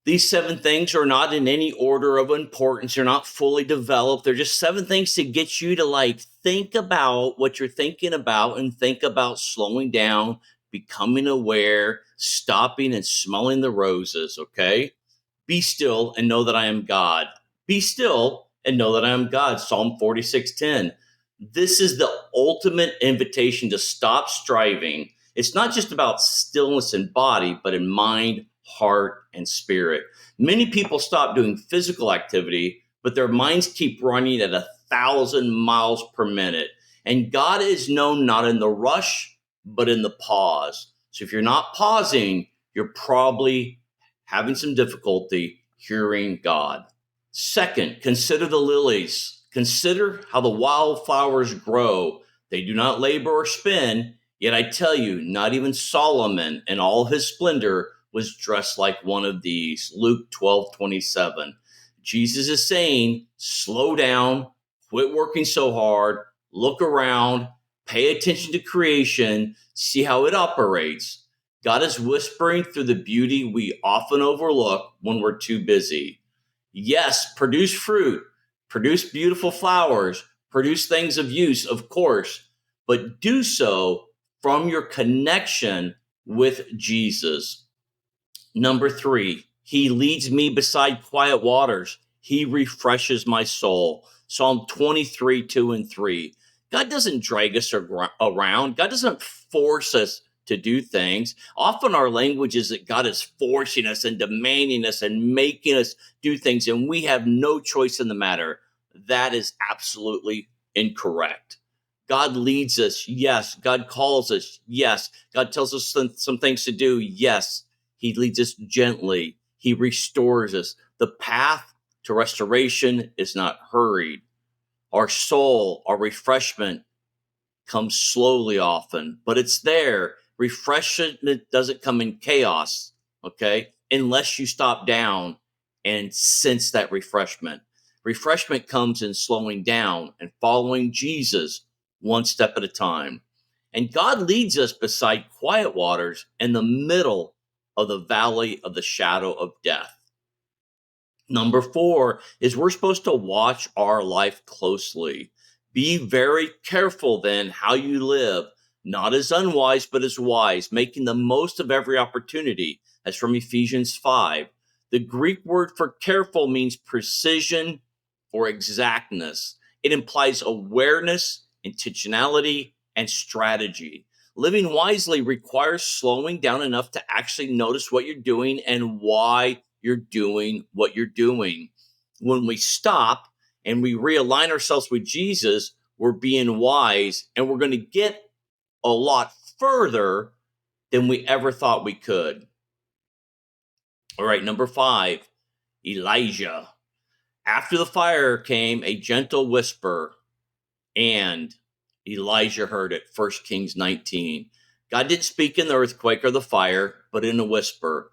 These 7 things are not in any order of importance. They're not fully developed. They're just 7 things to get you to think about what you're thinking about and think about slowing down, becoming aware, stopping and smelling the roses. Okay. Be still and know that I am God. Be still and know that I am God. Psalm 46:10. This is the ultimate invitation to stop striving. It's not just about stillness in body, but in mind, heart, and spirit. Many people stop doing physical activity, but their minds keep running at 1,000 miles per minute. And God is known not in the rush, but in the pause. So if you're not pausing, you're probably having some difficulty hearing God. Second, consider the lilies. Consider how the wildflowers grow. They do not labor or spin, yet I tell you, not even Solomon in all his splendor was dressed like one of these. Luke 12:27. Jesus is saying, slow down, quit working so hard, look around, pay attention to creation, see how it operates. God is whispering through the beauty we often overlook when we're too busy. Yes, produce fruit, produce beautiful flowers, produce things of use, of course, but do so from your connection with Jesus. Number 3, he leads me beside quiet waters. He refreshes my soul. Psalm 23, 2 and 3. God doesn't drag us around. God doesn't force us to do things. Often our language is that God is forcing us and demanding us and making us do things, and we have no choice in the matter. That is absolutely incorrect. God leads us. Yes. God calls us. Yes. God tells us some things to do. Yes. He leads us gently. He restores us. The path to restoration is not hurried. Our soul, our refreshment comes slowly often, but it's there. Refreshment doesn't come in chaos, okay? Unless you stop down and sense that refreshment. Refreshment comes in slowing down and following Jesus one step at a time. And God leads us beside quiet waters in the middle of the valley of the shadow of death. Number 4 is we're supposed to watch our life closely. Be very careful then how you live, not as unwise, but as wise, making the most of every opportunity. That's from Ephesians 5. The Greek word for careful means precision or exactness. It implies awareness, intentionality, and strategy. Living wisely requires slowing down enough to actually notice what you're doing and why you're doing what you're doing. When we stop and we realign ourselves with Jesus, we're being wise and we're going to get a lot further than we ever thought we could. All right, number 5, Elijah. After the fire came a gentle whisper, and Elijah heard it. 1 Kings 19. God didn't speak in the earthquake or the fire, but in a whisper.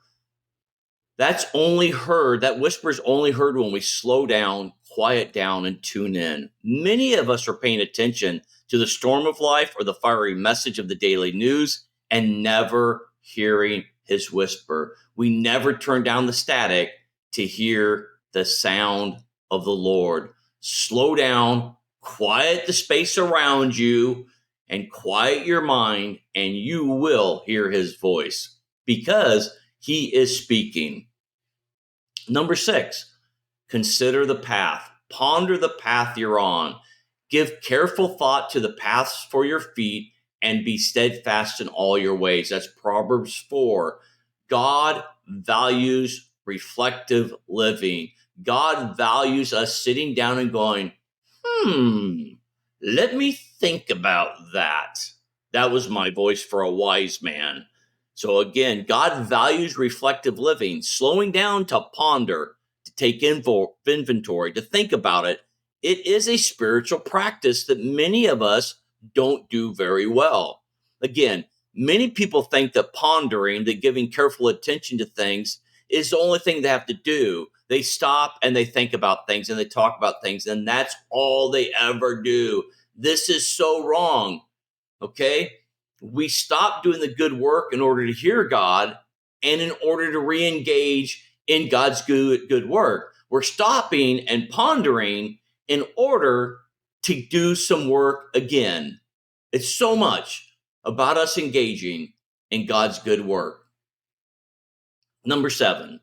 That whisper is only heard when we slow down, quiet down, and tune in. Many of us are paying attention to the storm of life or the fiery message of the daily news and never hearing his whisper. We never turn down the static to hear the sound of the Lord. Slow down, quiet the space around you, and quiet your mind, and you will hear his voice because he is speaking. Number 6, consider the path. Ponder the path you're on. Give careful thought to the paths for your feet and be steadfast in all your ways. That's Proverbs 4. God values reflective living. God values us sitting down and going, let me think about that. That was my voice for a wise man. So again, God values reflective living, slowing down to ponder, to take inventory, to think about it. It is a spiritual practice that many of us don't do very well. Again, many people think that pondering, that giving careful attention to things is the only thing they have to do. They stop and they think about things and they talk about things, and that's all they ever do. This is so wrong, okay? We stop doing the good work in order to hear God and in order to re-engage in God's good work. We're stopping and pondering in order to do some work again. It's so much about us engaging in God's good work. Number 7,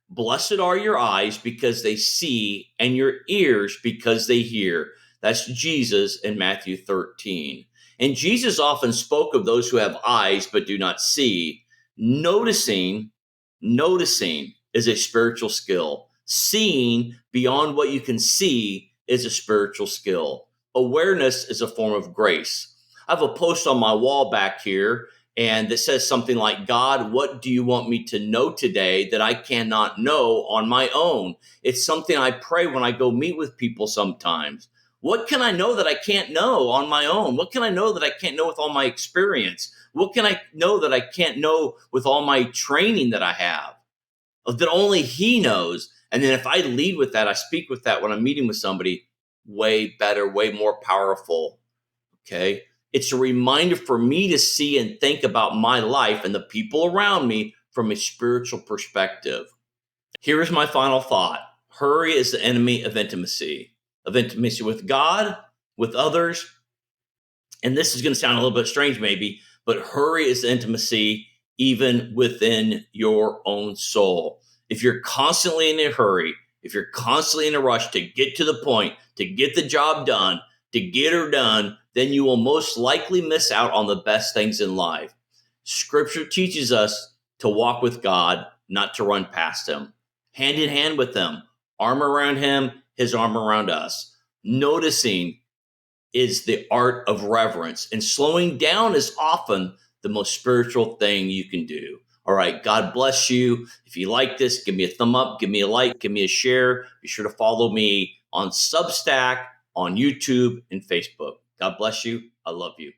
blessed are your eyes because they see, and your ears because they hear. That's Jesus in Matthew 13. And Jesus often spoke of those who have eyes but do not see. Noticing is a spiritual skill. Seeing beyond what you can see is a spiritual skill. Awareness is a form of grace. I have a post on my wall back here, and that says something like, God, what do you want me to know today that I cannot know on my own? It's something I pray when I go meet with people sometimes. What can I know that I can't know on my own? What can I know that I can't know with all my experience? What can I know that I can't know with all my training that I have? That only He knows. And then if I lead with that, I speak with that when I'm meeting with somebody, way better, way more powerful. Okay. It's a reminder for me to see and think about my life and the people around me from a spiritual perspective. Here is my final thought. Hurry is the enemy of intimacy with God, with others. And this is going to sound a little bit strange maybe, but hurry is intimacy even within your own soul. If you're constantly in a hurry, if you're constantly in a rush to get to the point, to get the job done, to get her done, then you will most likely miss out on the best things in life. Scripture teaches us to walk with God, not to run past Him. Hand in hand with Him, arm around Him, His arm around us. Noticing is the art of reverence, and slowing down is often the most spiritual thing you can do. All right, God bless you. If you like this, give me a thumb up, give me a like, give me a share. Be sure to follow me on Substack, on YouTube, and Facebook. God bless you. I love you.